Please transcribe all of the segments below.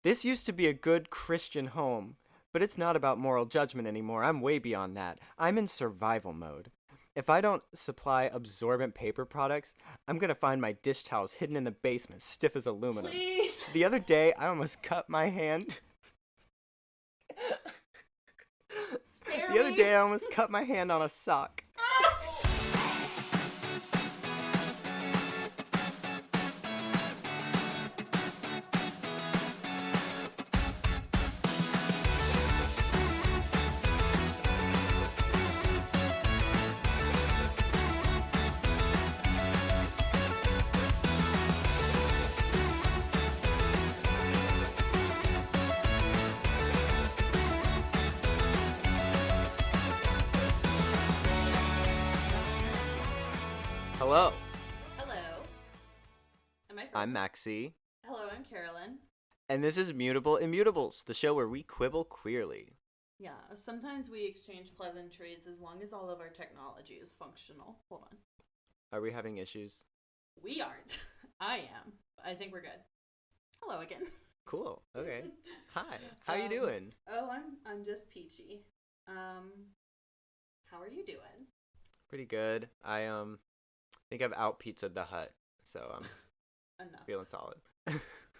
This used to be a good Christian home, but it's not about moral judgment anymore. I'm way beyond that. I'm in survival mode. If I don't supply absorbent paper products, I'm gonna find my dish towels hidden in the basement, stiff as aluminum. Please. The other day, I almost cut my hand. Spare The other me. day, I almost cut my hand on a sock. Hello, Hello. Am I I'm frozen? Maxi, Hello, I'm Carolyn. and this is Mutable Immutables, the show where we quibble queerly. Yeah, sometimes we exchange pleasantries as long as all of our technology is functional. Hold on. Are we having issues? We aren't. I am. I think we're good. Hello again. Cool. Okay. Hi. How you Um, doing? Oh, I'm just peachy. How are you doing? Pretty good. I think I've out pizzaed the hut, so I'm Enough. feeling solid.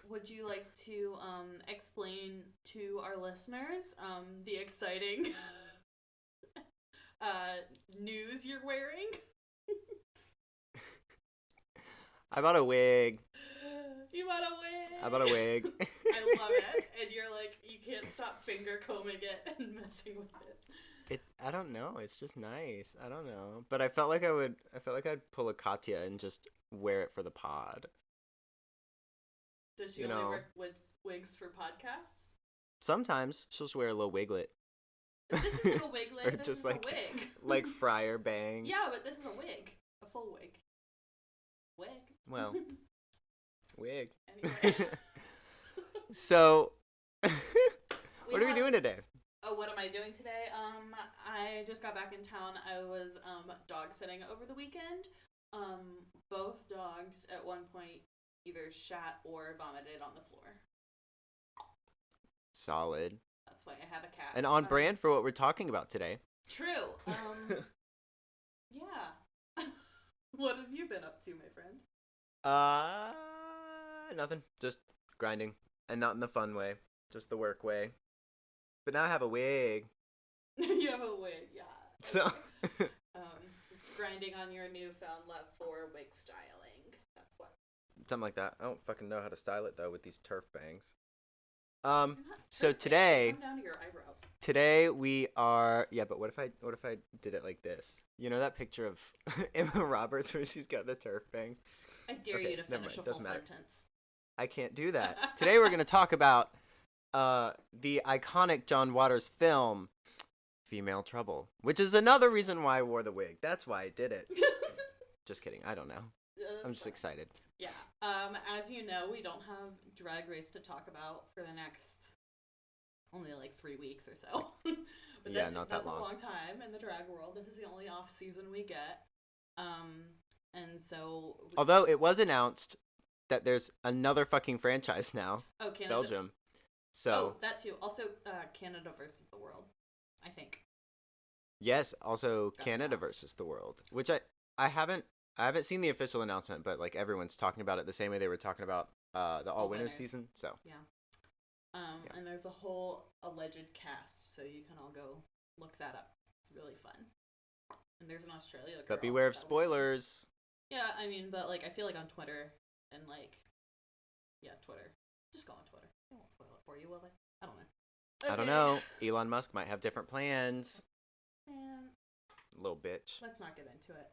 Would you like to explain to our listeners the exciting news you're wearing? I bought a wig. You bought a wig. I bought a wig. I love it, and you're like you can't stop finger combing it and messing with it. I don't know. It's just nice. I don't know, but I felt like I'd pull a Katya and just wear it for the pod. Does she You only know. wear wigs for podcasts? Sometimes she'll just wear a little wiglet. This isn't a wiglet. Or This just is like a wig. like friar bangs. Yeah, but this is a wig, a full wig. Wig. Well, wig. Anyway. So, what are we have- doing today? Oh, what am I doing today? I just got back in town. I was dog sitting over the weekend. Both dogs at one point either shat or vomited on the floor. Solid. That's why I have a cat. And on brand for what we're talking about today. True. Yeah. What have you been up to, my friend? Nothing. Just grinding. And not in the fun way. Just the work way. But now I have a wig. You have a wig, yeah. So. Grinding on your newfound love for wig styling. That's what. Something like that. I don't fucking know how to style it, though, with these turf bangs. They're not So perfect. today. Come down to your eyebrows. Today we are. Yeah, but what if I did it like this? You know that picture of Emma Roberts where she's got the turf bangs? I dare Okay, you to never finish mind, a full doesn't matter. sentence. I can't do that. Today we're going to talk about the iconic John Waters film, Female Trouble, which is another reason why I wore the wig. That's why I did it. Just kidding. I don't know. I'm just excited. Yeah. As you know, we don't have Drag Race to talk about for the next only like 3 weeks or so. But Yeah, that's, not that that's long. a long time in the drag world. This is the only off season we get. And so Although it was announced that there's another fucking franchise now, Canada. Belgium. So Oh, that too. Also, Canada versus the world. I think. yes, also Got Canada announced. versus the world, which I haven't seen the official announcement, but like everyone's talking about it the same way they were talking about the all winners winners. season. So Yeah. Yeah. And there's a whole alleged cast, so you can all go look that up. It's really fun. And there's an Australia girl. but beware of that'll be fun. spoilers. Yeah, I mean, but like I feel like on Twitter and like, yeah, Twitter. Just go on Twitter. They won't spoil it for you, will they? I don't know. I don't know. Elon Musk might have different plans. Man, Little bitch. let's not get into it.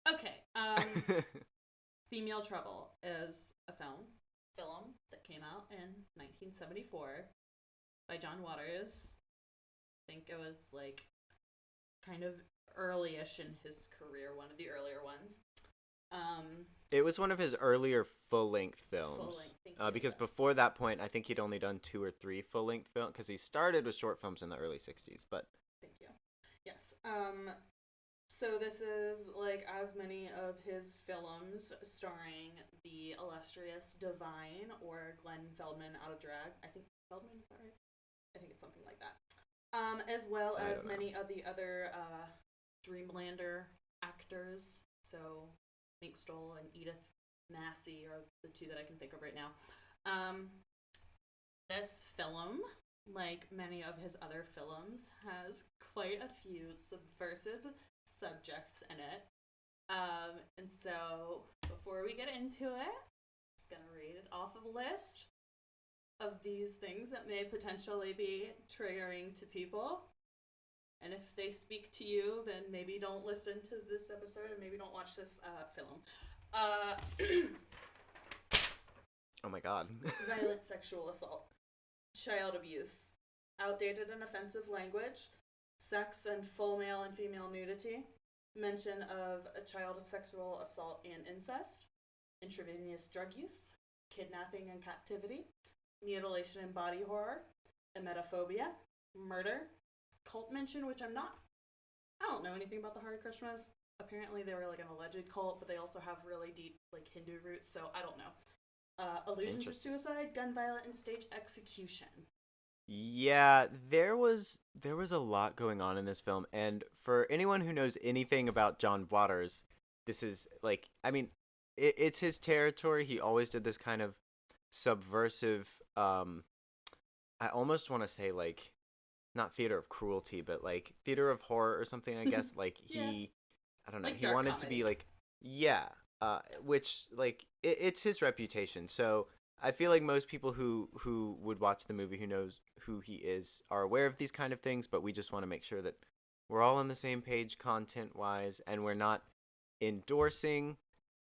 Okay. Female Trouble is a film that came out in 1974 by John Waters. I think it was like kind of early-ish in his career, one of the earlier ones. It was one of his earlier full-length films. Full-length, thank you, Because yes. before that point, I think he'd only done 2 or 3 full-length films. Because he started with short films in the early '60s, but Thank you. Yes. So this is like as many of his films starring the illustrious Divine or Glenn Feldman out of drag. I think Feldman, is that right? I think it's something like that. As well as many of the other Dreamlander actors. So Mink Stoll and Edith Massey are the two that I can think of right now. This film, like many of his other films, has quite a few subversive subjects in it. And so before we get into it, I'm just gonna read it off of a list of these things that may potentially be triggering to people. And if they speak to you, then maybe don't listen to this episode and maybe don't watch this film. Oh my god. Violent sexual assault, child abuse, outdated and offensive language, sex and full male and female nudity, mention of a child sexual assault and incest, intravenous drug use, kidnapping and captivity, mutilation and body horror, emetophobia, murder, cult mention, which I don't know anything about the Hare Krishnas. Apparently they were like an alleged cult, but they also have really deep like Hindu roots, so I don't know. Allusion to suicide, gun violence, and stage execution. Yeah, there was a lot going on in this film, and for anyone who knows anything about John Waters, this is like, I mean, it's his territory. He always did this kind of subversive, I almost want to say like, not theater of cruelty, but like theater of horror or something, I guess. Like Yeah. I don't know, Like he wanted to be like, yeah, which like it's his reputation. So I feel like most people who would watch the movie, who knows who he is, are aware of these kind of things, but we just want to make sure that we're all on the same page content wise, and we're not endorsing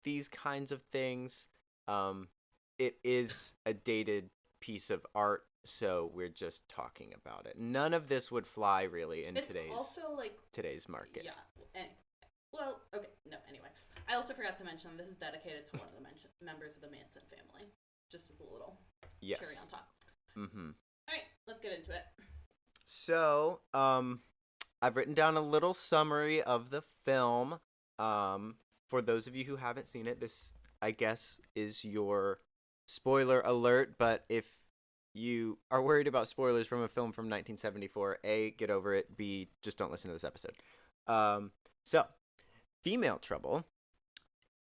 these kinds of things. It is a dated piece of art, so we're just talking about it. None of this would fly really in today's market. Yeah. Anyway. I also forgot to mention this is dedicated to one of the members of the Manson family. Just as a little cherry on top. Mm-hmm. All right, let's get into it. So, I've written down a little summary of the film. For those of you who haven't seen it, this, I guess, is your spoiler alert. But if you are worried about spoilers from a film from 1974, A, get over it. B, just don't listen to this episode. So, Female Trouble,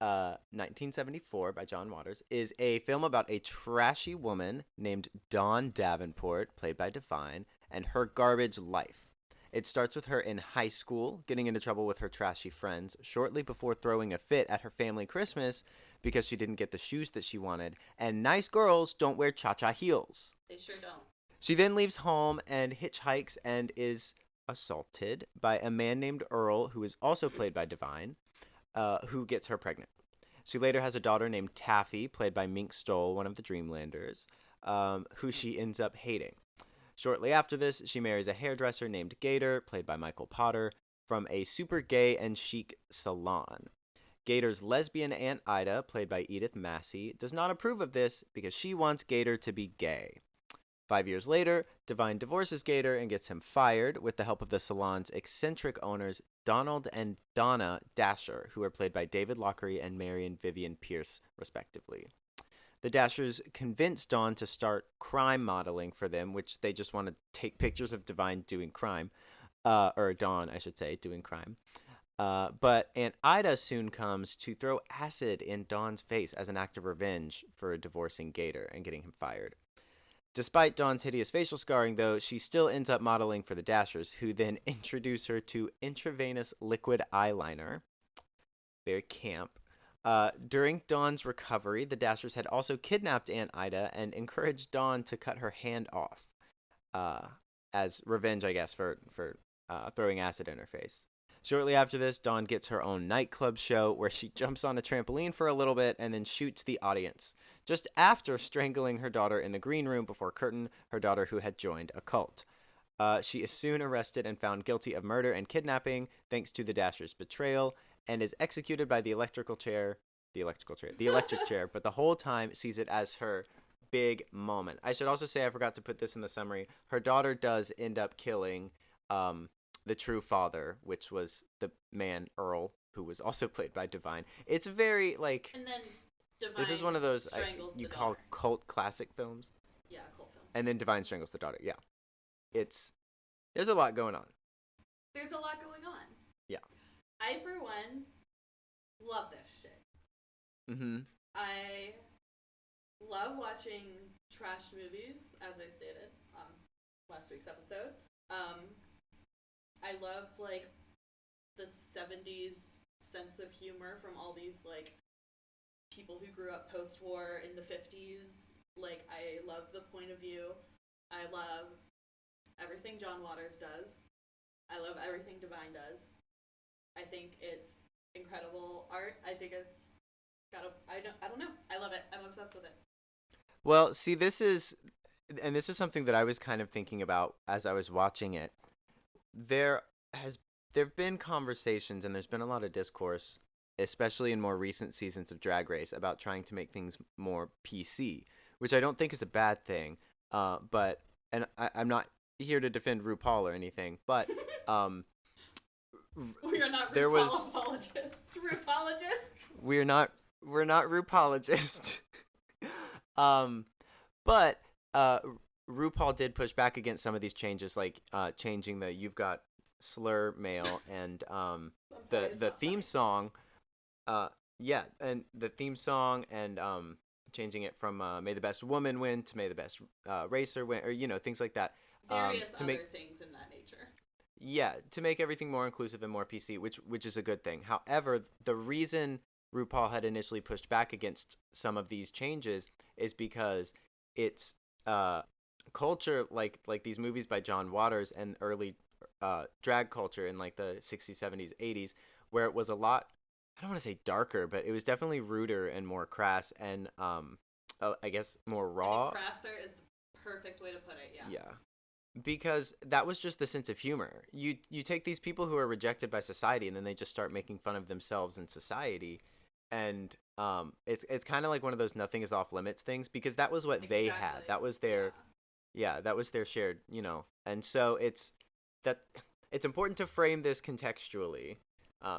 1974 by John Waters, is a film about a trashy woman named Dawn Davenport, played by Divine, and her garbage life. It starts with her in high school, getting into trouble with her trashy friends, shortly before throwing a fit at her family Christmas because she didn't get the shoes that she wanted, and nice girls don't wear cha-cha heels. They sure don't. She then leaves home and hitchhikes and is assaulted by a man named Earl, who is also played by Divine, who gets her pregnant. She later has a daughter named Taffy, played by Mink Stoll, one of the Dreamlanders, who she ends up hating. Shortly after this, she marries a hairdresser named Gator, played by Michael Potter, from a super gay and chic salon. Gator's lesbian Aunt Ida, played by Edith Massey, does not approve of this because she wants Gator to be gay. 5 years later, Divine divorces Gator and gets him fired with the help of the salon's eccentric owners Donald and Donna Dasher, who are played by David Lockery and Marion Vivian Pierce, respectively. The Dashers convince Dawn to start crime modeling for them, which they just want to take pictures of Divine doing crime. Or Dawn, I should say, doing crime. But Aunt Ida soon comes to throw acid in Dawn's face as an act of revenge for divorcing Gator and getting him fired. Despite Dawn's hideous facial scarring, though, she still ends up modeling for the Dashers, who then introduce her to intravenous liquid eyeliner. Very camp. During Dawn's recovery, the Dashers had also kidnapped Aunt Ida and encouraged Dawn to cut her hand off, as revenge, I guess, for throwing acid in her face. Shortly after this, Dawn gets her own nightclub show where she jumps on a trampoline for a little bit and then shoots the audience, just after strangling her daughter in the green room before curtain, her daughter who had joined a cult. She is soon arrested and found guilty of murder and kidnapping, thanks to the Dashers' betrayal, and is executed by the electric chair, but the whole time sees it as her big moment. I should also say, I forgot to put this in the summary, her daughter does end up killing the true father, which was the man Earl, who was also played by Divine. It's very, like, and then Divine this is one of those strangles you the call daughter. cult classic films. Yeah, cult film. And then Divine strangles the daughter. Yeah. There's a lot going on. There's a lot going on. Yeah. I, for one, love this shit. Mm-hmm. I love watching trash movies, as I stated on last week's episode. I love, like, the 70s sense of humor from all these, like, people who grew up post-war in the 50s. Like, I love the point of view. I love everything John Waters does. I love everything Divine does. I think it's incredible art. I think it's I don't know. I love it. I'm obsessed with it. Well, see, this is something that I was kind of thinking about as I was watching it. There've been conversations and there's been a lot of discourse, especially in more recent seasons of Drag Race, about trying to make things more PC, which I don't think is a bad thing. But I'm not here to defend RuPaul or anything, but we are not RuPaul apologists. RuPaologists. We're not RuPaologists. But RuPaul did push back against some of these changes, like changing the "You've Got Slur" male and the theme song. Yeah, and the theme song and changing it from "May the Best Woman Win" to "May the Best Racer Win," or things like that. Various other things in that nature. Yeah, to make everything more inclusive and more PC, which is a good thing. However, the reason RuPaul had initially pushed back against some of these changes is because it's culture, like these movies by John Waters and early drag culture in like the 60s, 70s, 80s, where it was a lot, I don't want to say darker, but it was definitely ruder and more crass and I guess more raw. I think crasser is the perfect way to put it. Yeah. Yeah. Because that was just the sense of humor. You take these people who are rejected by society and then they just start making fun of themselves in society, and it's kind of like one of those nothing is off limits things, because that was what they had. That was their that was their shared, and so it's important to frame this contextually.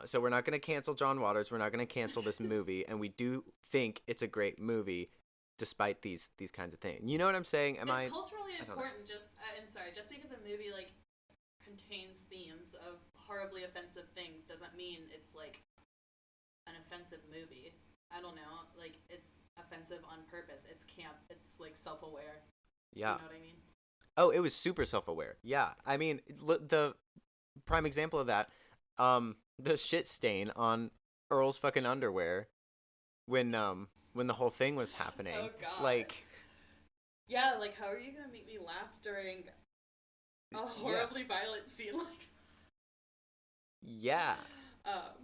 So we're not going to cancel John Waters, we're not going to cancel this movie, and we do think it's a great movie despite these kinds of things. You know what I'm saying? It's culturally important. I'm sorry, just because a movie like contains themes of horribly offensive things doesn't mean it's like an offensive movie. I don't know. Like, it's offensive on purpose. It's camp. It's like self-aware. Yeah. You know what I mean? Oh, it was super self-aware. Yeah. I mean, the prime example of that, the shit stain on Earl's fucking underwear when the whole thing was happening. Oh god. Like, yeah, like, how are you gonna make me laugh during a horribly violent scene like that? Yeah.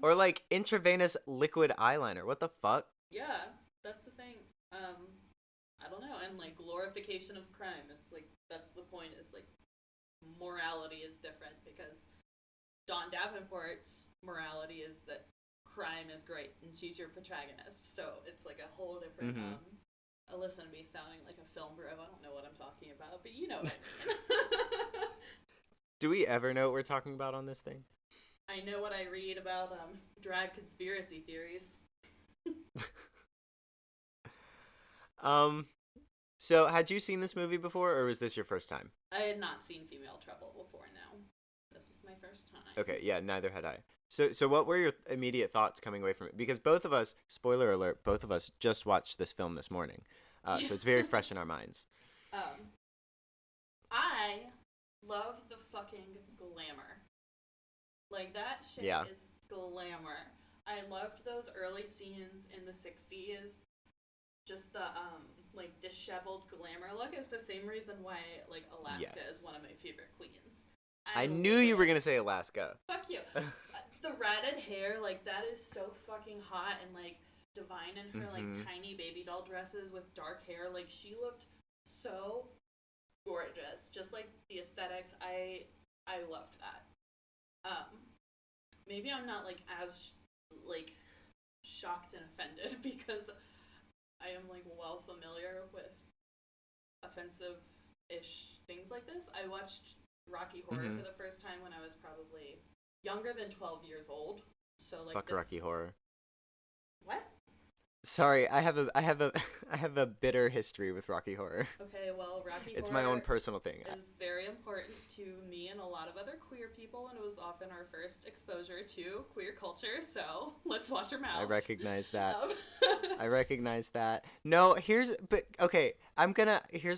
Or like intravenous liquid eyeliner. What the fuck? Yeah, that's the thing. I don't know. And like glorification of crime. It's like, that's the point, is like morality is different, because Dawn Davenport's morality is that crime is great and she's your protagonist. So it's like a whole different listen to me sounding like a film bro. I don't know what I'm talking about, but you know what I mean. Do we ever know what we're talking about on this thing? I know what I read about drag conspiracy theories. So had you seen this movie before, or was this your first time? I had not seen Female Trouble before, no. This was my first time. Okay, yeah, neither had I. So what were your immediate thoughts coming away from it? Because both of us, spoiler alert, both of us just watched this film this morning. So it's very fresh in our minds. I love the fucking glamour. Like, that shit is glamour. I loved those early scenes in the 60s. Just the, like, disheveled glamour look. It's the same reason why, like, Alaska is one of my favorite queens. I knew you were going to say Alaska. Fuck you. The ratted hair, like, that is so fucking hot. And, like, Divine in her, like, tiny baby doll dresses with dark hair. Like, she looked so gorgeous. Just, like, the aesthetics. I loved that. Maybe I'm not, like, as, like, shocked and offended because I am, like, well familiar with offensive-ish things like this. I watched Rocky Horror for the first time when I was probably younger than 12 years old. So, like, fuck Rocky Horror. What? Sorry, I have a bitter history with Rocky Horror. Okay, well, Rocky It's Horror my own personal thing. is very important to me and a lot of other queer people, and it was often our first exposure to queer culture, so let's watch our mouths. I recognize that. Um, I recognize that. No, here's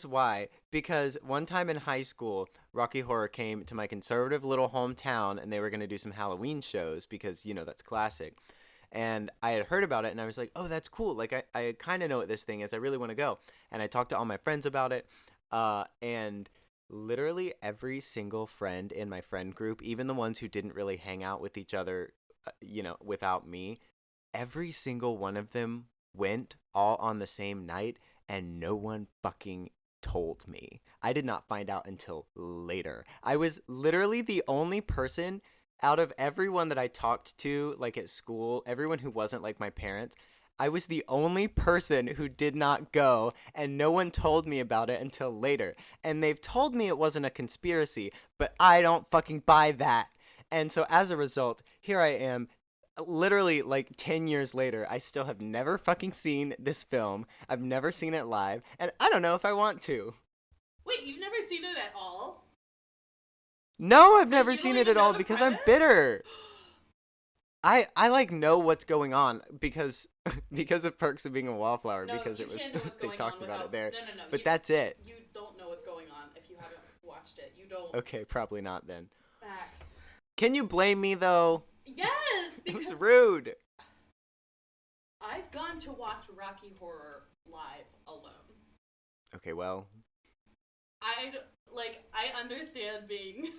why. Because one time in high school, Rocky Horror came to my conservative little hometown, and they were gonna do some Halloween shows because, that's classic. And I had heard about it, and I was like, oh, that's cool. Like, I kind of know what this thing is. I really want to go. And I talked to all my friends about it. And literally every single friend in my friend group, even the ones who didn't really hang out with each other, without me, every single one of them went all on the same night, and no one fucking told me. I did not find out until later. I was literally the only person out of everyone that I talked to, like at school, everyone who wasn't like my parents, I was the only person who did not go, and no one told me about it until later. And they've told me it wasn't a conspiracy, but I don't fucking buy that. And so as a result, here I am, literally like 10 years later. I still have never fucking seen this film. I've never seen it live, and I don't know if I want to. Wait, you've never seen it at all? No, I've never You seen don't it even at know all the because premise? I'm bitter. I like know what's going on because because of Perks of Being a Wallflower, No, because you it was can't know what's they going talked on about without... it there. No. But that's it. You don't know what's going on if you haven't watched it. You don't... Okay, probably not then. Facts. Can you blame me though? Yes, It because... was rude. I've gone to watch Rocky Horror live alone. Okay, well, I understand being...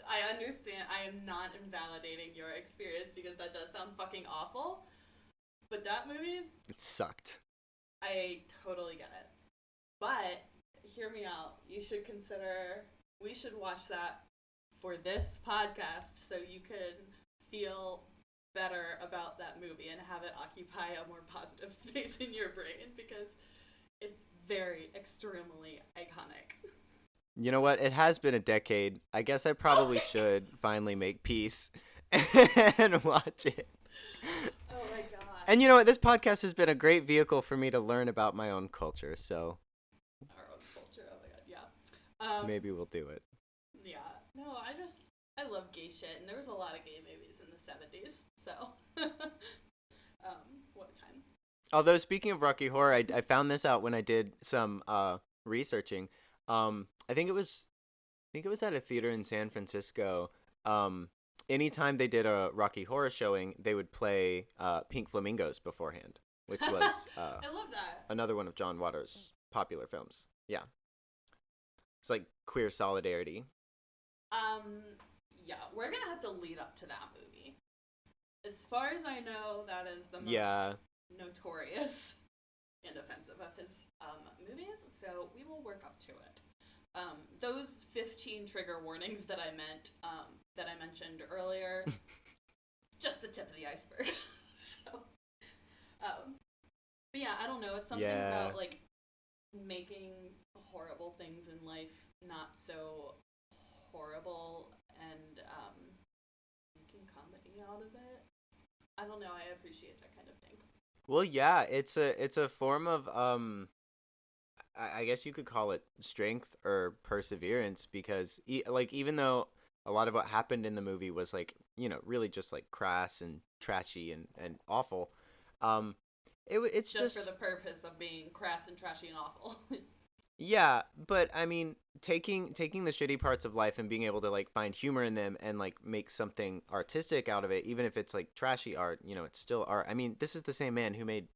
I understand. I am not invalidating your experience because that does sound fucking awful. But that movie's... it sucked. I totally get it. But, hear me out. You should consider... We should watch that for this podcast so you could feel better about that movie and have it occupy a more positive space in your brain because it's very, extremely iconic. You know what? It has been a decade. I guess I probably should finally make peace and watch it. Oh my god. And you know what? This podcast has been a great vehicle for me to learn about my own culture, so Our own culture, oh my god, yeah. maybe we'll do it. Yeah. No, I love gay shit, and there was a lot of gay movies in the 70s, so. What a time. Although, speaking of Rocky Horror, I found this out when I did some researching. I think it was at a theater in San Francisco. Anytime they did a Rocky Horror showing, they would play Pink Flamingos beforehand, which was I love that. another one of John Waters' popular films. Yeah. It's like queer solidarity. Yeah, we're gonna have to lead up to that movie. As far as I know, that is the most notorious and offensive of his movies, so we will work up to it. Those 15 trigger warnings that I mentioned earlier, just the tip of the iceberg. So, but yeah, I don't know. It's something about like making horrible things in life not so horrible and making comedy out of it. I don't know. I appreciate that kind of thing. Well, yeah, it's a form of I guess you could call it strength or perseverance because even though a lot of what happened in the movie was like, really just like crass and trashy and awful, it's just for the purpose of being crass and trashy and awful. Yeah, but I mean, taking the shitty parts of life and being able to like find humor in them and like make something artistic out of it, even if it's like trashy art, it's still art. I mean, this is the same man who made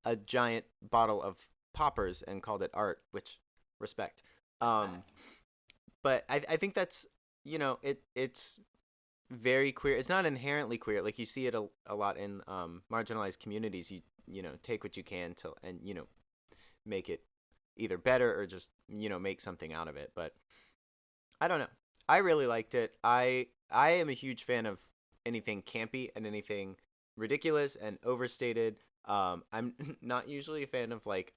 a giant bottle of poppers and called it art, which respect. But I think that's it's very queer. It's not inherently queer. Like you see it a lot in marginalized communities. You take what you can and make it either better or just make something out of it. But I don't know, I really liked it. I am a huge fan of anything campy and anything ridiculous and overstated. I'm not usually a fan of like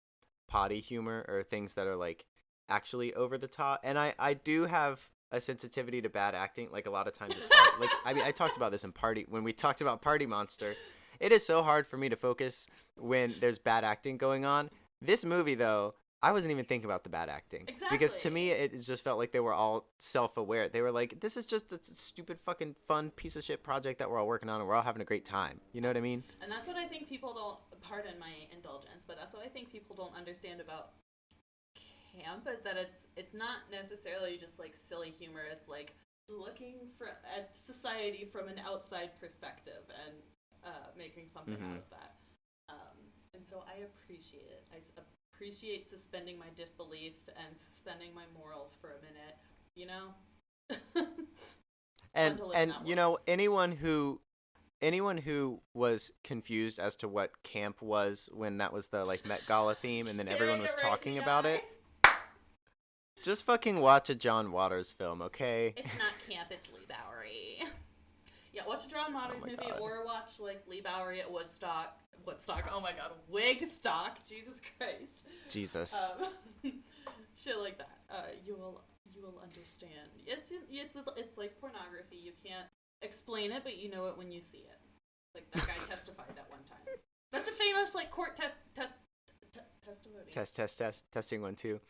potty humor or things that are like actually over the top, and I do have a sensitivity to bad acting. Like a lot of times it's hard. Like I mean, I talked about this when we talked about Party Monster. It is so hard for me to focus when there's bad acting going on. This movie, though, I wasn't even thinking about the bad acting. Exactly. Because to me, it just felt like they were all self-aware. They were like, this is just a stupid fucking fun piece of shit project that we're all working on and we're all having a great time. You know what I mean? And that's what I think people don't, pardon my indulgence, but that's what I think people don't understand about camp is that it's not necessarily just like silly humor. It's like looking at society from an outside perspective and making something out of that. And so I appreciate it. I appreciate suspending my disbelief and suspending my morals for a minute. You know. and you know, anyone who was confused as to what camp was when that was the like Met Gala theme and then everyone was talking about it, just fucking watch a John Waters film, okay? It's not camp, it's Lee Bowery. Yeah, watch a John Waters movie God. or watch like Lee Bowery at Woodstock, oh my god, Wigstock, Jesus Christ. Jesus. Shit like that. You will understand. It's like pornography. You can't explain it, but you know it when you see it. Like that guy testified that one time. That's a famous like court testimony. Testing 1 2.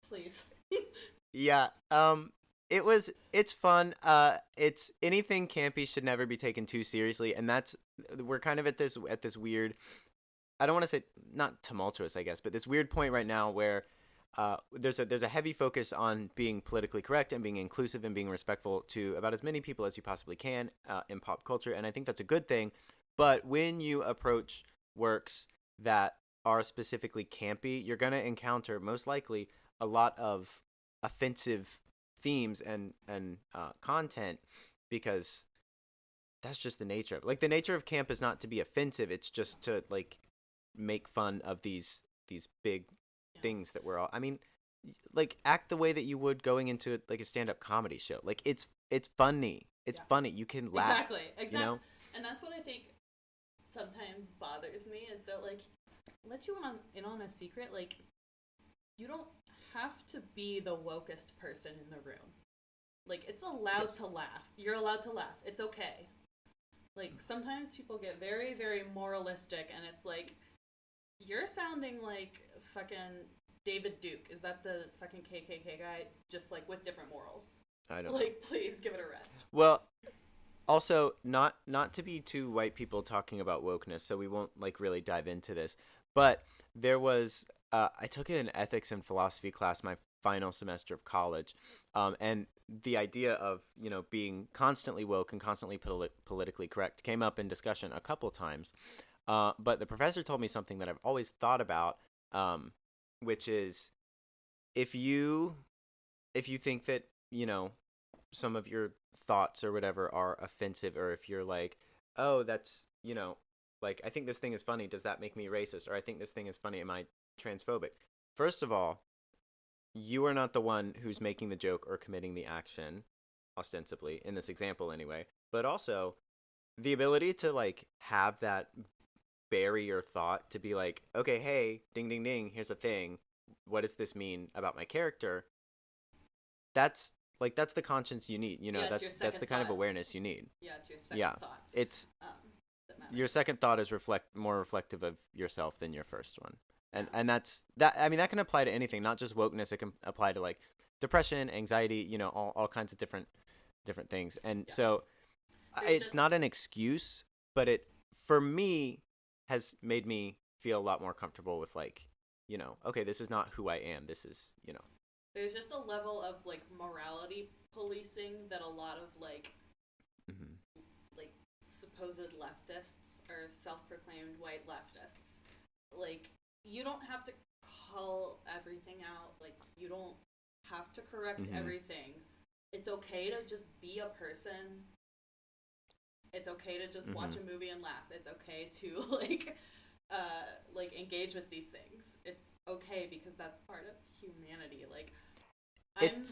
Please. Yeah. It's fun. It's anything campy should never be taken too seriously, and we're kind of at this weird, I don't want to say not tumultuous, I guess, but this weird point right now where there's a heavy focus on being politically correct and being inclusive and being respectful to about as many people as you possibly can in pop culture, and I think that's a good thing. But when you approach works that are specifically campy, you're gonna encounter most likely a lot of offensive themes and content, because that's just the nature of it. Like the nature of camp is not to be offensive, it's just to like make fun of these big things that we're all, I mean, like act the way that you would going into like a stand-up comedy show. Like it's funny, funny, you can laugh. Exactly. You know? And that's what I think sometimes bothers me is that like let you in on a secret, like you don't have to be the wokest person in the room. Like it's allowed to laugh. You're allowed to laugh. It's okay. Like sometimes people get very, very moralistic and it's like you're sounding like fucking David Duke. Is that the fucking KKK guy? Just like with different morals. I don't like please give it a rest. Well, also not to be two white people talking about wokeness, so we won't like really dive into this. But there was I took an ethics and philosophy class my final semester of college, and the idea of being constantly woke and constantly politically correct came up in discussion a couple times. But the professor told me something that I've always thought about, which is if you think that some of your thoughts or whatever are offensive, or if you're like, oh, that's like, I think this thing is funny, does that make me racist? Or I think this thing is funny, am I transphobic? First of all, you are not the one who's making the joke or committing the action, ostensibly, in this example anyway. But also, the ability to like have that bury your thought, to be like, okay, hey, ding ding ding, here's a thing, what does this mean about my character? That's the conscience you need, that's the kind of awareness you need. Yeah, it's your second thought. It's your second thought is more reflective of yourself than your first one. And that's that. I mean, that can apply to anything, not just wokeness. It can apply to like depression, anxiety, all kinds of different things. And so it's not an excuse, but it, for me, has made me feel a lot more comfortable with like, okay, this is not who I am. This is, There's just a level of like morality policing that a lot of like supposed leftists or self-proclaimed white leftists, like, you don't have to call everything out, like, you don't have to correct everything. It's okay to just be a person. It's okay to just watch a movie and laugh. It's okay to like engage with these things. It's okay because that's part of humanity. Like, I'm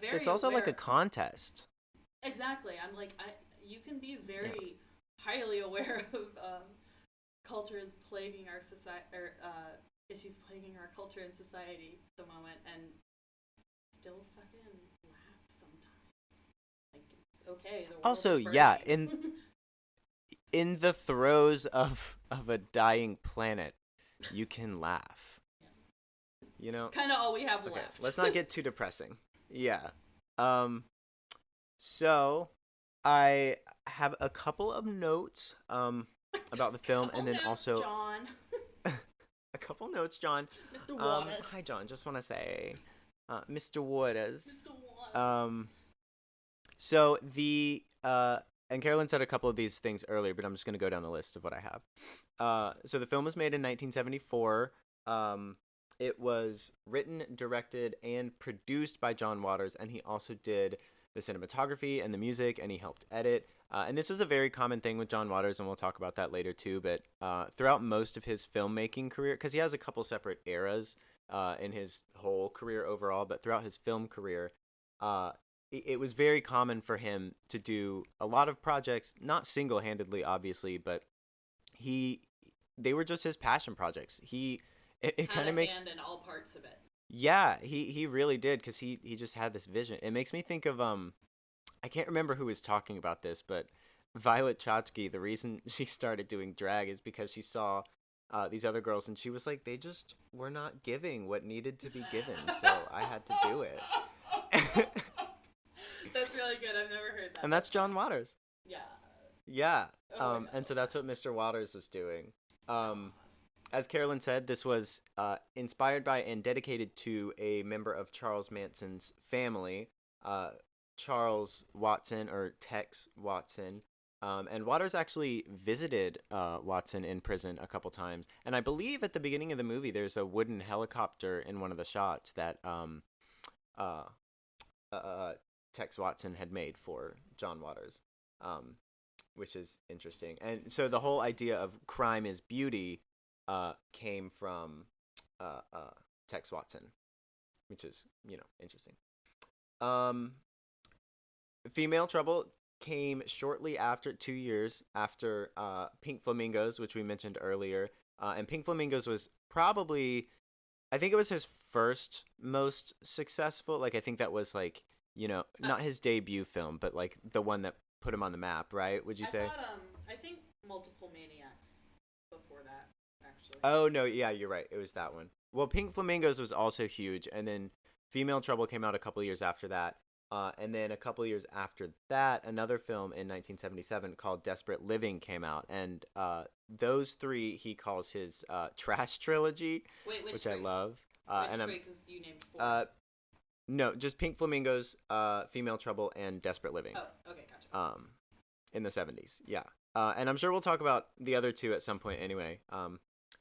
very it's also like a contest. Exactly. I'm like, you can be very highly aware of cultures plaguing our society, or issues plaguing our culture and society at the moment, and still fucking laugh sometimes. Like, it's okay. The world Also, is yeah, burning. in the throes of a dying planet, you can laugh. You know? Kind of all we have Okay, left. let's not get too depressing. Yeah. So I have a couple of notes about the film, and then notes, also John. a couple notes, John. Mr. Waters. Hi, John. Just want to say, Mr. Waters. Mr. Waters. So the and Carolyn said a couple of these things earlier, but I'm just gonna go down the list of what I have. So the film was made in 1974. It was written, directed, and produced by John Waters, and he also did the cinematography and the music, and he helped edit. And this is a very common thing with John Waters, and we'll talk about that later too. But throughout most of his filmmaking career, because he has a couple separate eras in his whole career overall, but throughout his film career, it was very common for him to do a lot of projects, not single-handedly, obviously, but they were just his passion projects. It kind of makes hand in all parts of it. Yeah, he really did, because he just had this vision. It makes me think of I can't remember who was talking about this, but Violet Chachki, the reason she started doing drag is because she saw these other girls, and she was like, they just were not giving what needed to be given, so I had to do it. That's really good. I've never heard that. And that's John Waters. Yeah. Yeah. And so that's what Mr. Waters was doing. As Carolyn said, this was inspired by and dedicated to a member of Charles Manson's family, Charles Watson, or Tex Watson. And Waters actually visited Watson in prison a couple times. And I believe at the beginning of the movie, there's a wooden helicopter in one of the shots that Tex Watson had made for John Waters, which is interesting. And so the whole idea of crime is beauty came from Tex Watson, which is, interesting. Female Trouble came shortly after, 2 years after Pink Flamingos, which we mentioned earlier. And Pink Flamingos was probably, I think it was his first most successful. Like, I think that was like, not his debut film, but like the one that put him on the map, right? Would you say? I think Multiple Maniacs before that, actually. Oh, no, yeah, you're right. It was that one. Well, Pink Flamingos was also huge, and then Female Trouble came out a couple years after that. And then a couple years after that, another film in 1977 called Desperate Living came out. And those three he calls his trash trilogy, which three? I love. Which three? Because you named four. No, just Pink Flamingos, Female Trouble, and Desperate Living. Oh, okay, gotcha. In the 70s, yeah. And I'm sure we'll talk about the other two at some point anyway.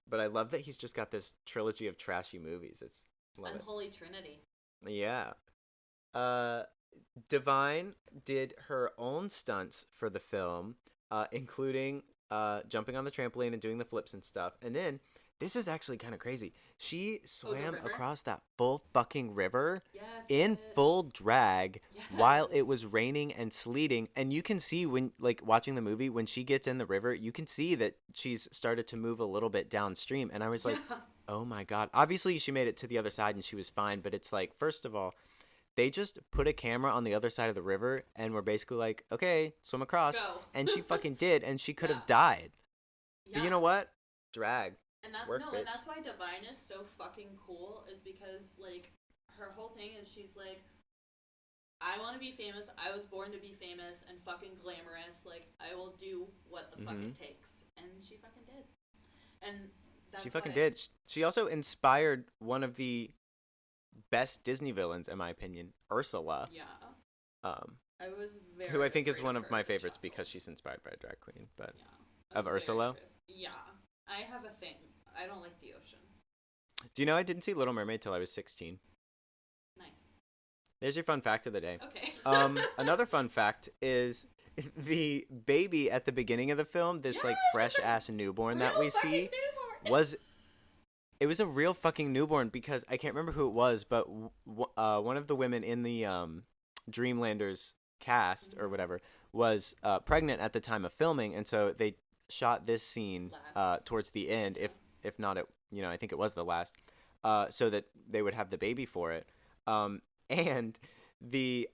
But I love that he's just got this trilogy of trashy movies. Unholy Trinity. Yeah. Divine did her own stunts for the film, including jumping on the trampoline and doing the flips and stuff. And then, this is actually kind of crazy. She swam across that full fucking river in full drag while it was raining and sleeting. And you can see when, like, watching the movie, when she gets in the river, you can see that she's started to move a little bit downstream. And I was like, oh my God. Obviously, she made it to the other side and she was fine. But it's like, first of all, they just put a camera on the other side of the river and were basically like, okay, swim across. Go. And she fucking did, and she could have died. But you know what? Drag. And that's why Divine is so fucking cool, is because, like, her whole thing is she's like, I want to be famous, I was born to be famous and fucking glamorous, like, I will do what the fuck it takes. And she fucking did. And that's She fucking did. She also inspired one of the best Disney villains, in my opinion, Ursula. Yeah. I was very who I think is one of my favorites because she's inspired by a drag queen, but of Ursula. Yeah, I have a thing. I don't like the ocean. Do you know I didn't see Little Mermaid till I was 16? Nice. There's your fun fact of the day. Okay. Another fun fact is the baby at the beginning of the film, this like fresh ass newborn that we see, was a real fucking newborn, because I can't remember who it was, but one of the women in the Dreamlanders cast or whatever was pregnant at the time of filming, and so they shot this scene towards the end, if not it, I think it was the last, so that they would have the baby for it, and the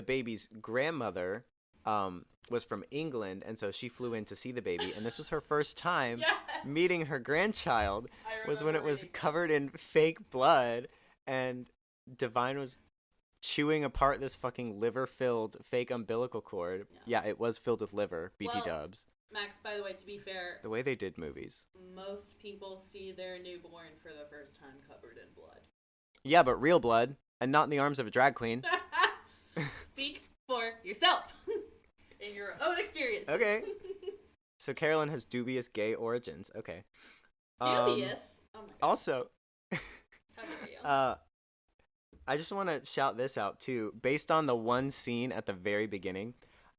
baby's grandmother was from England, and so she flew in to see the baby, and this was her first time Yes! meeting her grandchild. I Was when it remember was reading covered this. in fake blood, and Divine was chewing apart this fucking liver-filled fake umbilical cord. Yeah. Yeah, it was filled with liver. BT Well, dubs. Max, by the way, to be fair, The way they did movies. most people see their newborn for the first time covered in blood. Yeah, but real blood, and not in the arms of a drag queen. Speak for yourself in your own experiences. Okay. So Carolyn has dubious gay origins. Okay. Dubious. Oh my god. Also, How dare you? I just want to shout this out too. Based on the one scene at the very beginning,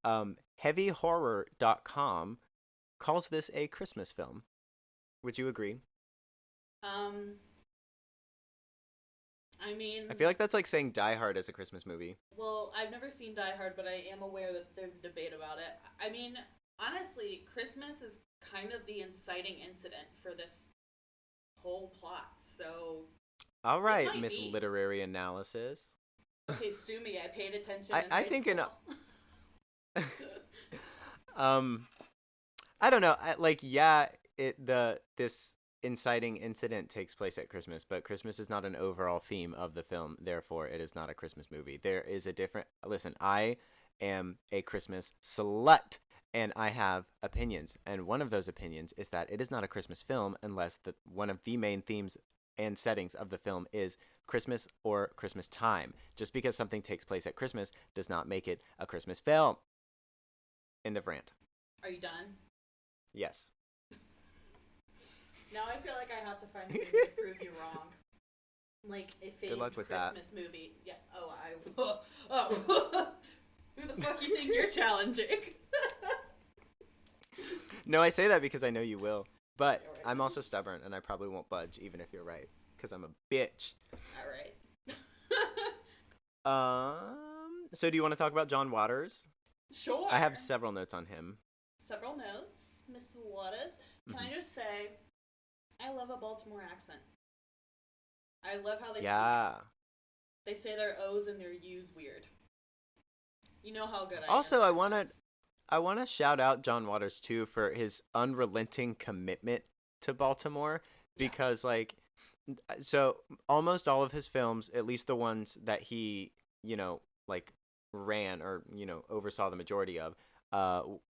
heavyhorror.com calls this a Christmas film. Would you agree? I mean, I feel like that's like saying Die Hard is a Christmas movie. well, I've never seen Die Hard, but I am aware that there's a debate about it. I mean, honestly, Christmas is kind of the inciting incident for this whole plot. So, All right, might Miss be. Literary Analysis. okay, sue me. I paid attention. I in think high in school. I don't know. This inciting incident takes place at Christmas, but Christmas is not an overall theme of the film. Therefore, it is not a Christmas movie. There is a different. Listen, I am a Christmas slut, and I have opinions. And one of those opinions is that it is not a Christmas film unless one of the main themes and settings of the film is Christmas or Christmas time. Just because something takes place at Christmas does not make it a Christmas film. End of rant. Are you done? Yes. Now I feel like I have to find a movie to prove you wrong. Like a famed luck with Christmas movie. Yeah. Oh. Who the fuck you think you're challenging? No, I say that because I know you will. But You're right. I'm also stubborn, and I probably won't budge, even if you're right. Because I'm a bitch. All right. So do you want to talk about John Waters? Sure. I have several notes on him. several notes, Mr. Waters. Can I just say, I love a Baltimore accent. I love how they speak. They say their O's and their U's weird. You know how good I am. Also, at I accents. want to shout out John Waters too for his unrelenting commitment to Baltimore because so almost all of his films, at least the ones that he, ran or, oversaw the majority of,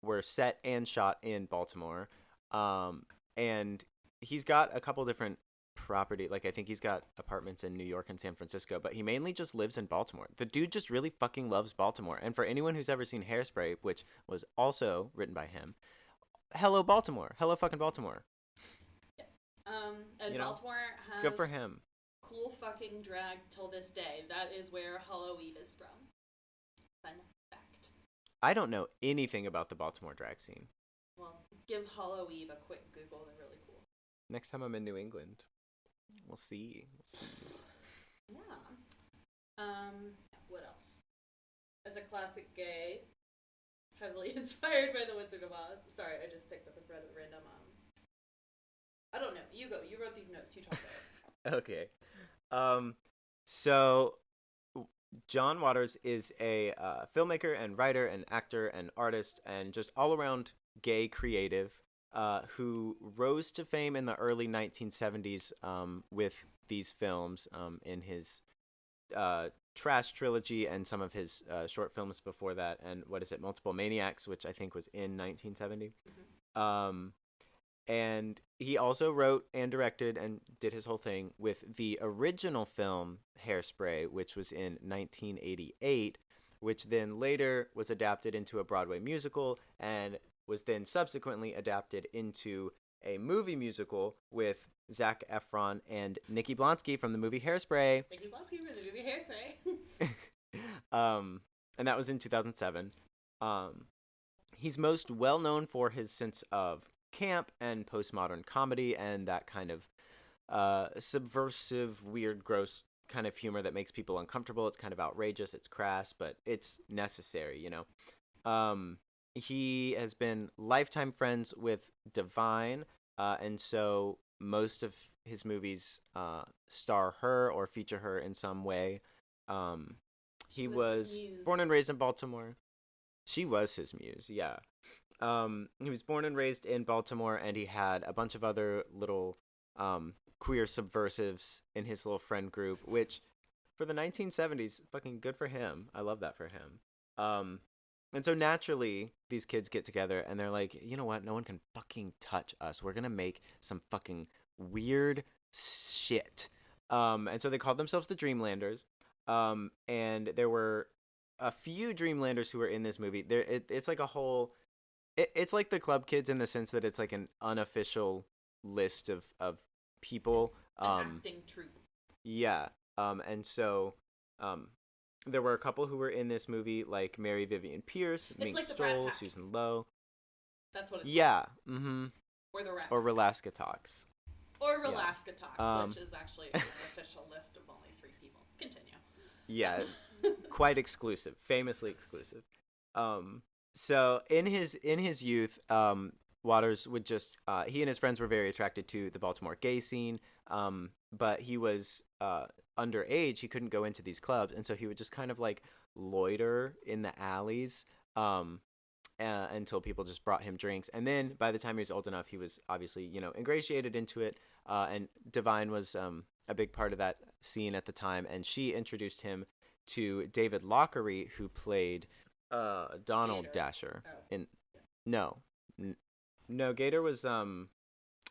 were set and shot in Baltimore. And he's got a couple different property. Like, I think he's got apartments in New York and San Francisco, but he mainly just lives in Baltimore. The dude just really fucking loves Baltimore. And for anyone who's ever seen Hairspray, which was also written by him, hello Baltimore. Hello fucking Baltimore. And Baltimore has Good for him. cool fucking drag till this day. That is where Hollow Eve is from. Fun fact. I don't know anything about the Baltimore drag scene. Well, give Hollow Eve a quick Google. They're really cool. Next time I'm in New England, we'll see. Yeah. What else? As a classic gay, heavily inspired by The Wizard of Oz. Sorry, I just picked up a random. I don't know. You go. You wrote these notes. You talk about it. Okay. So John Waters is a filmmaker and writer and actor and artist and just all around gay creative who rose to fame in the early 1970s with these films in his Trash trilogy and some of his short films before that, and Mutable Maniacs, which I think was in 1970. Mm-hmm. And he also wrote and directed and did his whole thing with the original film Hairspray, which was in 1988, which then later was adapted into a Broadway musical and was then subsequently adapted into a movie musical with Zac Efron and Nikki Blonsky from the movie Hairspray. Nikki Blonsky from the movie Hairspray. And that was in 2007. He's most well known for his sense of camp and postmodern comedy and that kind of subversive, weird, gross kind of humor that makes people uncomfortable. It's kind of outrageous, it's crass, but it's necessary, He has been lifetime friends with Divine, and so most of his movies star her or feature her in some way. He was born and raised in Baltimore. She was his muse, yeah. He was born and raised in Baltimore, and he had a bunch of other little queer subversives in his little friend group, which for the 1970s, fucking good for him. I love that for him. And so naturally, these kids get together and they're like, you know what? No one can fucking touch us. We're gonna make some fucking weird shit. And so they called themselves the Dreamlanders. And there were a few Dreamlanders who were in this movie. It's like a whole. It's like the Club Kids in the sense that it's like an unofficial list of people. An acting troupe. Yeah. And so, there were a couple who were in this movie, like Mary Vivian Pierce, Mink like Stoll, Susan Lowe. That's what it's yeah. like. Yeah. Mm-hmm. Or the Rat Or Pack. Relaska Talks. Or Relaska Talks, which is actually an official list of only 3 people. Continue. Yeah. Quite exclusive. Famously exclusive. So in his youth, Waters would just he and his friends were very attracted to the Baltimore gay scene. But he was underage. He couldn't go into these clubs, and so he would just kind of like loiter in the alleys until people just brought him drinks. And then by the time he was old enough, he was obviously, ingratiated into it. And Divine was a big part of that scene at the time, and she introduced him to David Lockery, who played Donald Gator. Dasher. Oh. No, Gator was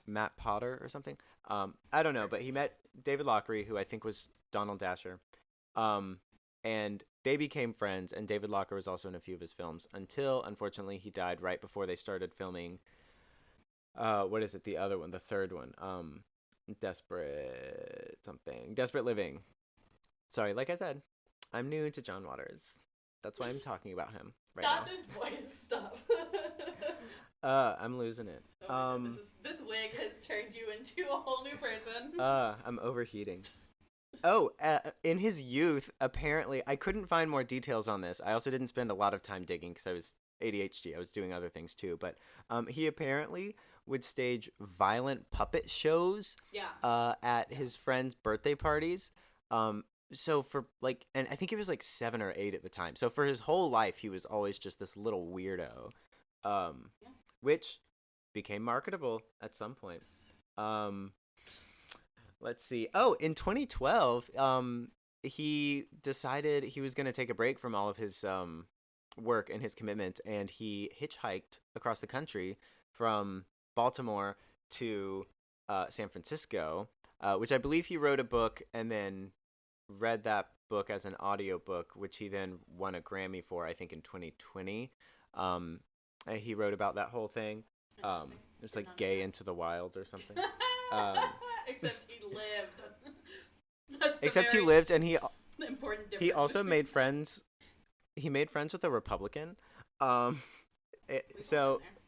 Matt Potter or something. I don't know, but he met David Lockery, who I think was Donald Dasher. And they became friends, and David Locker was also in a few of his films until, unfortunately, he died right before they started filming. What is it? The other one, the third one. Desperate Living. Sorry, like I said, I'm new to John Waters. That's why I'm talking about him right Not now. this voice stuff. I'm losing it. This wig has turned you into a whole new person. I'm overheating. Oh, in his youth, apparently, I couldn't find more details on this. I also didn't spend a lot of time digging because I was ADHD. I was doing other things too. But he apparently would stage violent puppet shows at his friends' birthday parties. So for and I think he was like 7 or 8 at the time. So for his whole life, he was always just this little weirdo, which became marketable at some point. Let's see. Oh, in 2012, he decided he was going to take a break from all of his work and his commitments, and he hitchhiked across the country from Baltimore to San Francisco, which I believe he wrote a book and then read that book as an audiobook, which he then won a Grammy for, I think, in 2020. He wrote about that whole thing. It was like Gay Into the Wild or something. Except he lived. He lived, and he important difference. He also made friends. He made friends with a Republican. So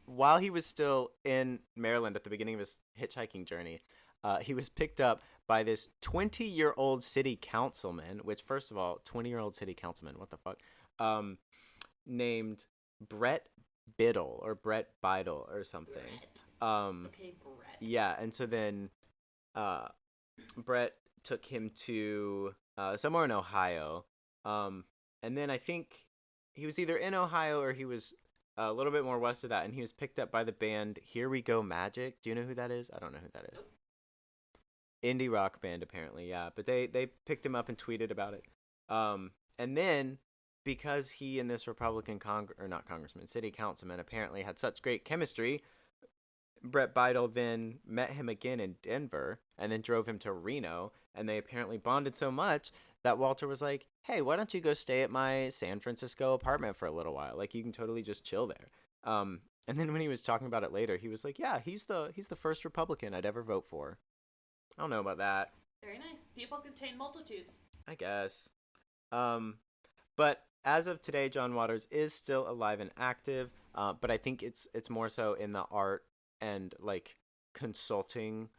while he was still in Maryland at the beginning of his hitchhiking journey, he was picked up by this 20-year-old city councilman. Which, first of all, 20-year-old city councilman, what the fuck? Named Brett Biddle or Brett Bidle or something. Okay, Brett. Yeah, and so then Brett took him to somewhere in Ohio, and then I think he was either in Ohio or he was a little bit more west of that, and he was picked up by the band Here We Go Magic. Do you know who that is? I don't know who that is. Nope. Indie rock band, apparently, yeah. But they picked him up and tweeted about it. And then, because he and this Republican city councilman apparently had such great chemistry, Brett Bidle then met him again in Denver and then drove him to Reno, and they apparently bonded so much that Walter was like, hey, why don't you go stay at my San Francisco apartment for a little while? Like, you can totally just chill there. And then when he was talking about it later, he was like, yeah, he's the first Republican I'd ever vote for. I don't know about that. Very nice. People contain multitudes. I guess. But as of today, John Waters is still alive and active, but I think it's more so in the art and like consulting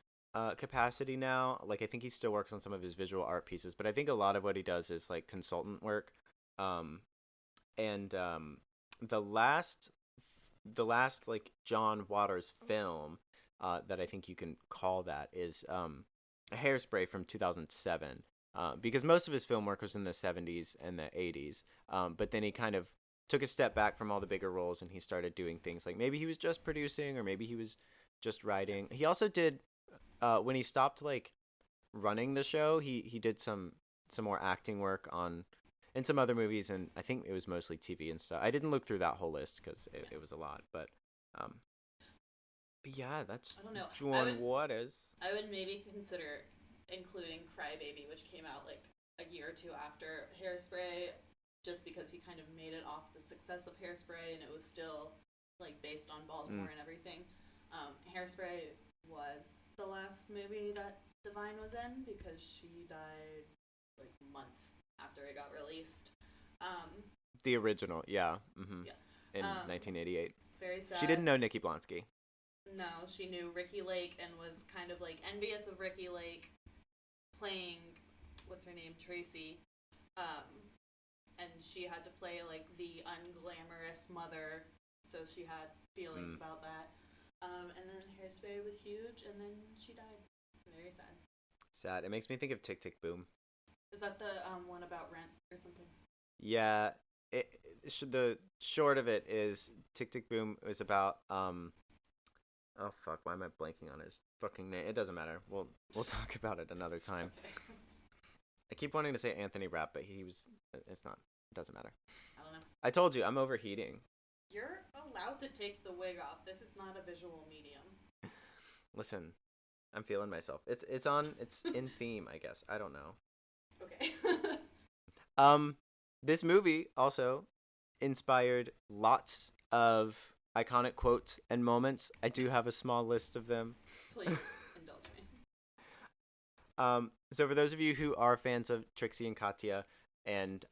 capacity now. Like, I think he still works on some of his visual art pieces, but I think a lot of what he does is like consultant work. The last like John Waters film that I think you can call that is Hairspray from 2007. Because most of his film work was in the 70s and the 80s, but then he kind of took a step back from all the bigger roles and he started doing things like maybe he was just producing or maybe he was just writing. He also did when he stopped like running the show, he did some more acting work on in some other movies, and I think it was mostly TV and stuff. I didn't look through that whole list because it was a lot, but yeah, that's I don't know. John Waters. I would maybe consider including Crybaby, which came out like a year or two after Hairspray, just because he kind of made it off the success of Hairspray, and it was still like based on Baltimore and everything. Hairspray was the last movie that Divine was in because she died like months after it got released. The original, yeah. Yeah. In 1988. It's very sad. She didn't know Nikki Blonsky. No, she knew Ricky Lake and was kind of like envious of Ricky Lake playing, what's her name, Tracy. And she had to play like the unglamorous mother, so she had feelings about that. And then Hairspray was huge, and then she died. Very sad. Sad. It makes me think of Tick Tick Boom. Is that the one about Rent or something? Yeah. The short of it is Tick Tick Boom is about oh fuck, why am I blanking on his fucking name? It doesn't matter. We'll talk about it another time. Okay. I keep wanting to say Anthony Rapp, but it's not. It doesn't matter. I don't know. I told you, I'm overheating. You're allowed to take the wig off. This is not a visual medium. Listen, I'm feeling myself. It's in theme, I guess. I don't know. Okay. This movie also inspired lots of iconic quotes and moments. I do have a small list of them. Please indulge me. So for those of you who are fans of Trixie and Katya and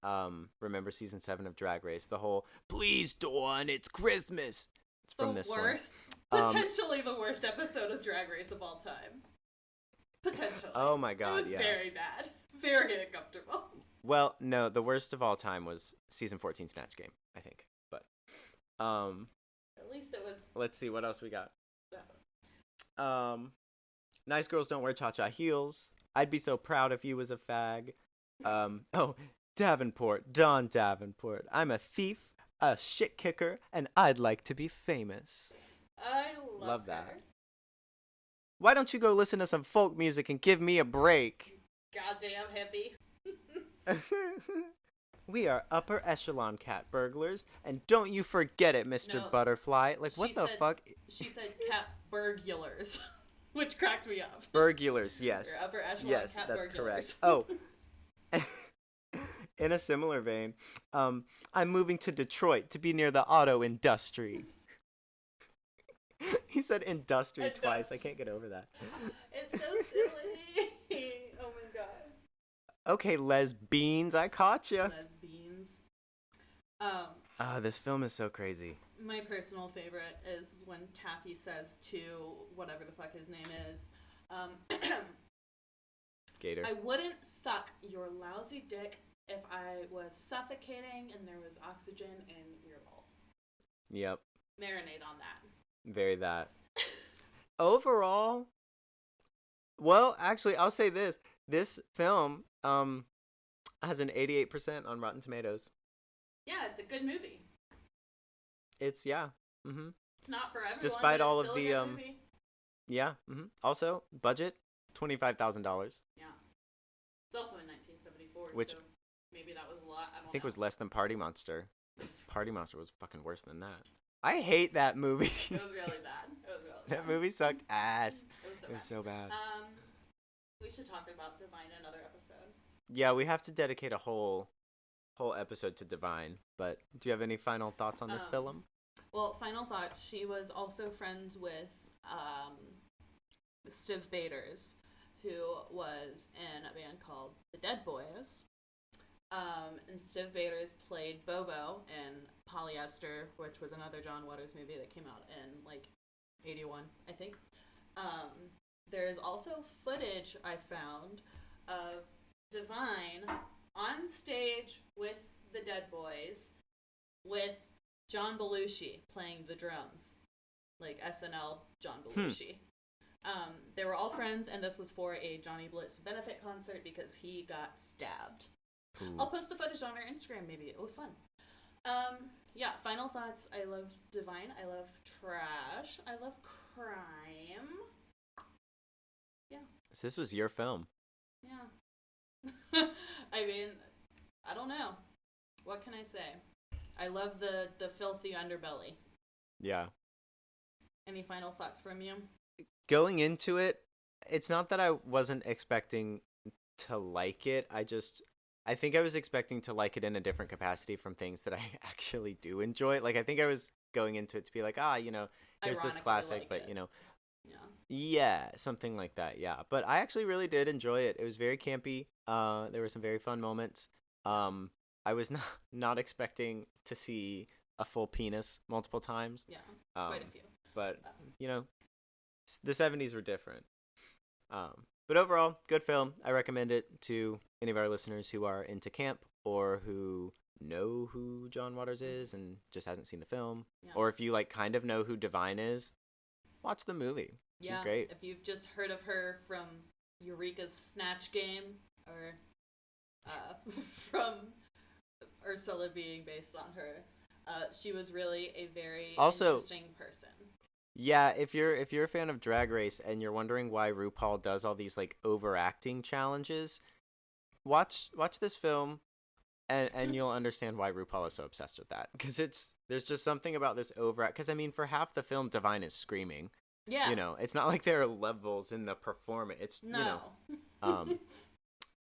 remember season 7 of Drag Race, the whole "Please Dawn, it's Christmas." It's from this worst, one. Potentially the worst episode of Drag Race of all time. Potentially. Oh my god, it was yeah. very bad. Very uncomfortable. Well, no, the worst of all time was season 14 Snatch Game, I think. But at least it was. Let's see what else we got. Nice girls don't wear cha-cha heels. I'd be so proud if you was a fag. Davenport, Dawn Davenport. I'm a thief, a shit kicker, and I'd like to be famous. I love that. her. Why don't you go listen to some folk music and give me a break? Goddamn hippie. We are upper echelon cat burglars, and don't you forget it, Mr. No, Butterfly. Like, what the fuck? She said cat burglars, which cracked me up. Burglars, yes. Your upper echelon yes, cat that's burglars. correct. Oh. In a similar vein, I'm moving to Detroit to be near the auto industry. He said industry twice. I can't get over that. It's so silly. Oh my god. Okay, lesbians, I caught ya. Lesbians. This film is so crazy. My personal favorite is when Taffy says to whatever the fuck his name is, Gator. I wouldn't suck your lousy dick if I was suffocating and there was oxygen in your balls. Yep. Marinate on that. Very that. Overall, well, actually, I'll say this. This film has an 88% on Rotten Tomatoes. Yeah, it's a good movie. It's, yeah. Mm-hmm. It's not for everyone, Despite but all it's of still the, a good movie. Yeah. Mm-hmm. Also, budget, $25,000. Yeah. It's also in 1974, Which, so maybe that was a lot. I think know. was less than Party Monster. Party Monster was fucking worse than that. I hate that movie. It was really bad. That movie sucked ass. It was so bad. We should talk about Divine in another episode. Yeah, we have to dedicate a whole episode to Divine. But do you have any final thoughts on this film? Well, final thoughts. She was also friends with Stiv Bators, who was in a band called the Dead Boys. And Stiv Bators played Bobo in Polyester, which was another John Waters movie that came out in, like, 81, I think. There's also footage I found of Divine on stage with the Dead Boys with John Belushi playing the drums. Like, SNL John Belushi. They were all friends, and this was for a Johnny Blitz benefit concert because he got stabbed. Ooh. I'll post the footage on our Instagram, maybe. It was fun. Yeah, final thoughts. I love Divine. I love Trash. I love Crime. Yeah. So this was your film. Yeah. I mean, I don't know. What can I say? I love the filthy underbelly. Yeah. Any final thoughts from you? Going into it, it's not that I wasn't expecting to like it. I think I was expecting to like it in a different capacity from things that I actually do enjoy. Like, I think I was going into it to be like, here's this Ironically classic, like but it. Yeah. yeah, something like that. Yeah, but I actually really did enjoy it. It was very campy. There were some very fun moments. I was not expecting to see a full penis multiple times. Yeah. Um, Quite a few. but the 70s were different. But overall, good film. I recommend it to any of our listeners who are into camp or who know who John Waters is and just hasn't seen the film. Yeah. Or if you like kind of know who Divine is, watch the movie. She's great. If you've just heard of her from Eureka's Snatch Game or from Ursula being based on her, she was really a very interesting person. Yeah, if you're a fan of Drag Race and you're wondering why RuPaul does all these like overacting challenges, watch this film and you'll understand why RuPaul is so obsessed with that, because there's just something about this overact. Because I mean, for half the film, Divine is screaming. Yeah, it's not like there are levels in the performance. It's no.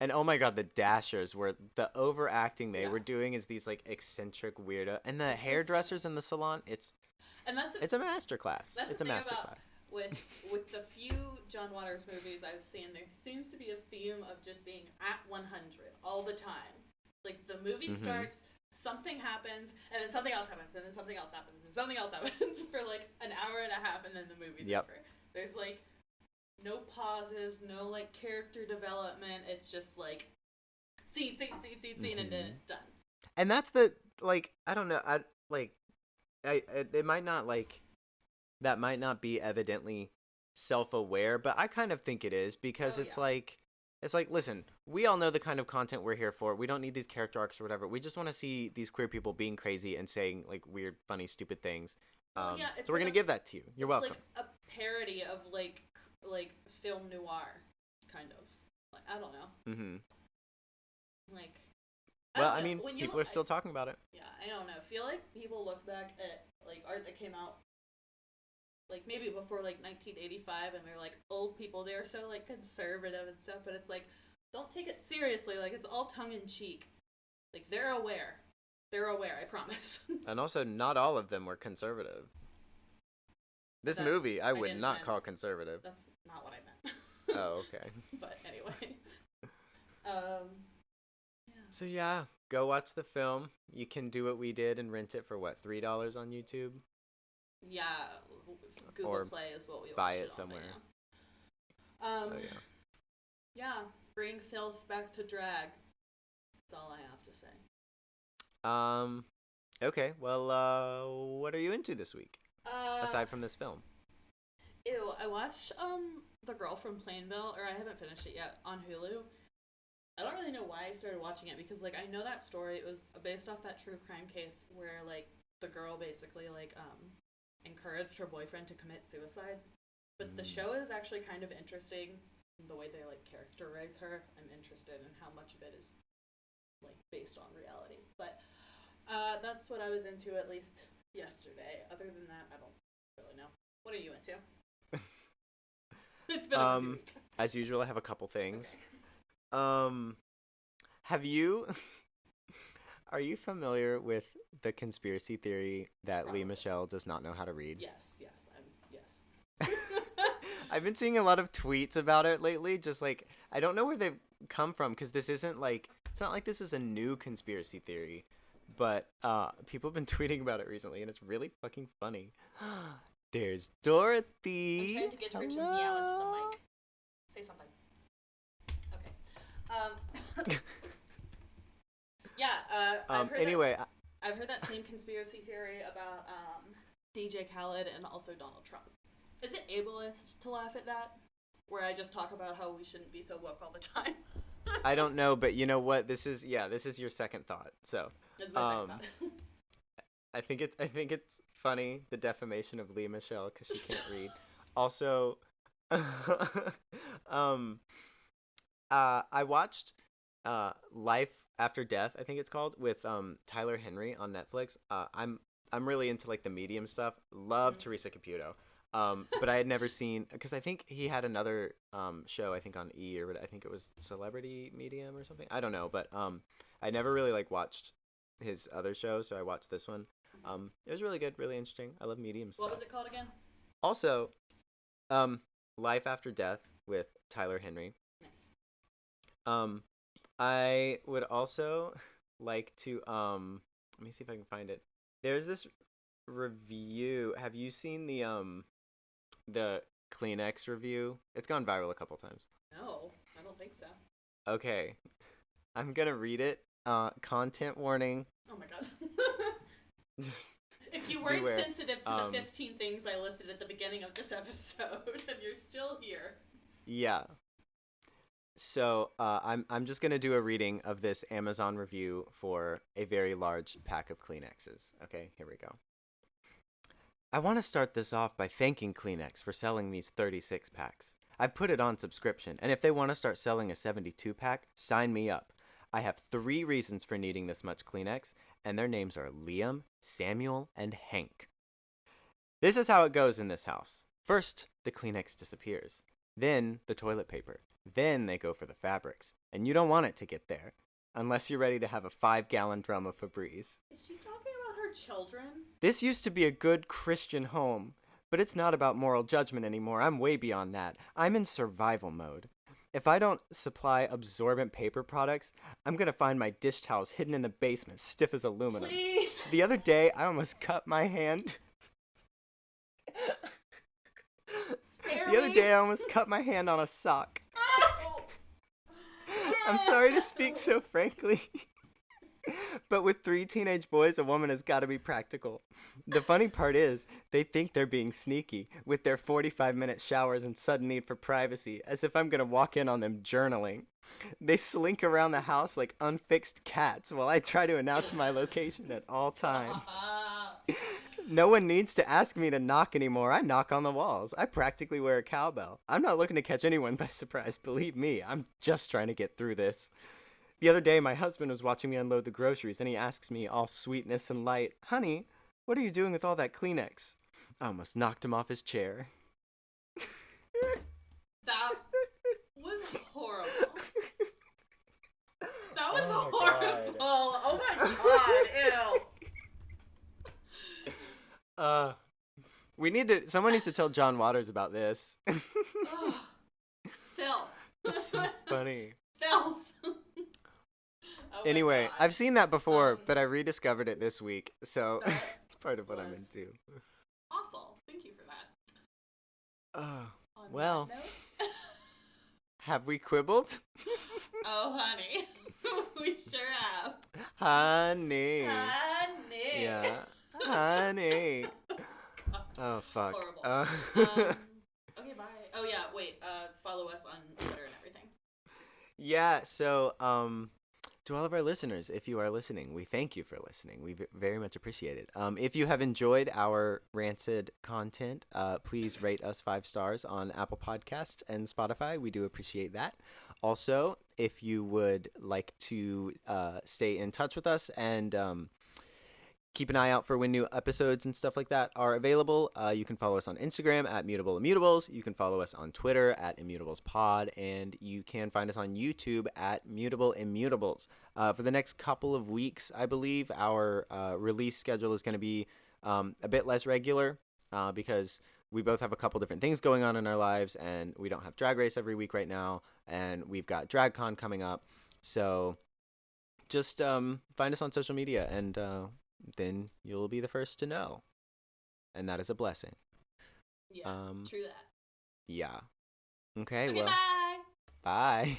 And oh my god, the Dashers were the overacting they were doing is these like eccentric weirdo, and the hairdressers in the salon. It's a masterclass. It's a masterclass. With the few John Waters movies I've seen, there seems to be a theme of just being at 100 all the time. Like the movie starts, something happens, and then something else happens, and then something else happens, and something else happens for like an hour and a half, and then the movie's over. There's like no pauses, no like character development. It's just like scene, and then it's done. And that's the like I don't know. It might not like that might not be evidently self-aware, but I kind of think it is, because it's like listen, we all know the kind of content we're here for. We don't need these character arcs or whatever. We just want to see these queer people being crazy and saying like weird, funny, stupid things. So we're gonna give that to you. You're welcome. It's like a parody of like film noir, kind of. Like I don't know. Mm-hmm. Like. I mean, people are still talking about it. Yeah, I don't know. I feel like people look back at like art that came out like maybe before like 1985, and they're like old people. They're so like conservative and stuff, but it's like don't take it seriously. Like it's all tongue in cheek. Like they're aware. I promise. And also, not all of them were conservative. This movie, I would not call conservative. That's not what I meant. Oh, okay. But anyway. So yeah, go watch the film. You can do what we did and rent it for what, $3 on YouTube? Yeah, Google Play is what we buy it on somewhere. So yeah, bring filth back to drag. That's all I have to say. Okay. Well, what are you into this week? Aside from this film. I watched The Girl from Plainville, or I haven't finished it yet, on Hulu. I don't really know why I started watching it, because like I know that story. It was based off that true crime case where like the girl basically like encouraged her boyfriend to commit suicide. But the show is actually kind of interesting, the way they like characterize her. I'm interested in how much of it is like based on reality. But that's what I was into, at least yesterday. Other than that, I don't really know. What are you into? It's been a busy week. As usual, I have a couple things. Okay. Have you are you familiar with the conspiracy theory that Probably. Lea Michele does not know how to read? Yes. I've been seeing a lot of tweets about it lately, just like I don't know where they've come from, because this isn't like it's not like this is a new conspiracy theory, but people have been tweeting about it recently, and it's really fucking funny. There's Dorothy. I'm trying to get her to meow into the mic. Say something. I've heard that same conspiracy theory about DJ Khaled and also Donald Trump. Is it ableist to laugh at that? Where I just talk about how we shouldn't be so woke all the time? I don't know, but you know what? This is your second thought. So, this is my second thought. I think it's funny the defamation of Leah Michelle because she can't read. Also, um, I watched Life After Death, I think it's called, with Tyler Henry on Netflix. I'm really into like the medium stuff. Love Teresa Caputo. But I had never seen because I think he had another show I think on E or I think it was Celebrity Medium or something. I don't know, but I never really like watched his other show, so I watched this one. It was really good, really interesting. I love medium stuff. What was it called again? Also, Life After Death with Tyler Henry. Nice. I would also like to let me see if I can find it. There's this review. Have you seen the Kleenex review? It's gone viral a couple times. No, I don't think so. Okay. I'm gonna read it. Content warning. Oh my god. Just if you weren't beware. sensitive to the 15 things I listed at the beginning of this episode, and you're still here. Yeah. So I'm just gonna do a reading of this Amazon review for a very large pack of Kleenexes. Okay, here we go. I want to start this off by thanking Kleenex for selling these 36 packs. I've put it on subscription, and if they want to start selling a 72 pack, sign me up. I have 3 reasons for needing this much Kleenex, and their names are Liam, Samuel, and Hank. This is how it goes in this house. First, the Kleenex disappears. Then, the toilet paper. Then they go for the fabrics. And you don't want it to get there. Unless you're ready to have a 5-gallon drum of Febreze. Is she talking about her children? This used to be a good Christian home. But it's not about moral judgment anymore. I'm way beyond that. I'm in survival mode. If I don't supply absorbent paper products, I'm gonna find my dish towels hidden in the basement, stiff as aluminum. Please. The other day, I almost cut my hand. The other day, I almost cut my hand on a sock. Oh. I'm sorry to speak so frankly. But with 3 teenage boys, a woman has got to be practical. The funny part is, they think they're being sneaky with their 45-minute showers and sudden need for privacy, as if I'm going to walk in on them journaling. They slink around the house like unfixed cats while I try to announce my location at all times. No one needs to ask me to knock anymore. I knock on the walls. I practically wear a cowbell. I'm not looking to catch anyone by surprise. Believe me, I'm just trying to get through this. The other day, my husband was watching me unload the groceries, and he asks me, all sweetness and light, "Honey, what are you doing with all that Kleenex?" I almost knocked him off his chair. That was horrible. That was Oh my horrible. God. Oh my god, ew. Someone needs to tell John Waters about this. Ugh. Filth. It's so funny. Filth. Oh my Anyway, God. I've seen that before, but I rediscovered it this week, so That it's part of what I'm was into. Awful. Thank you for that. On Well, that note, have we quibbled? oh honey, we sure have. Honey. Honey. Yeah. Honey. God. Oh, fuck. Horrible. Okay, bye. Oh yeah, wait. Follow us on Twitter and everything. Yeah, so, to all of our listeners, if you are listening, we thank you for listening. We very much appreciate it. If you have enjoyed our rancid content, please rate us 5 stars on Apple Podcasts and Spotify. We do appreciate that. Also, if you would like to stay in touch with us and keep an eye out for when new episodes and stuff like that are available, you can follow us on Instagram at Mutable Immutables. You can follow us on Twitter at ImmutablesPod, and you can find us on YouTube at Mutable Immutables. For the next couple of weeks, I believe, our release schedule is going to be a bit less regular because we both have a couple different things going on in our lives, and we don't have Drag Race every week right now, and we've got DragCon coming up. So just find us on social media, and then you'll be the first to know. And that is a blessing. Yeah, true that. Yeah. Okay, Okay, well. bye. Bye.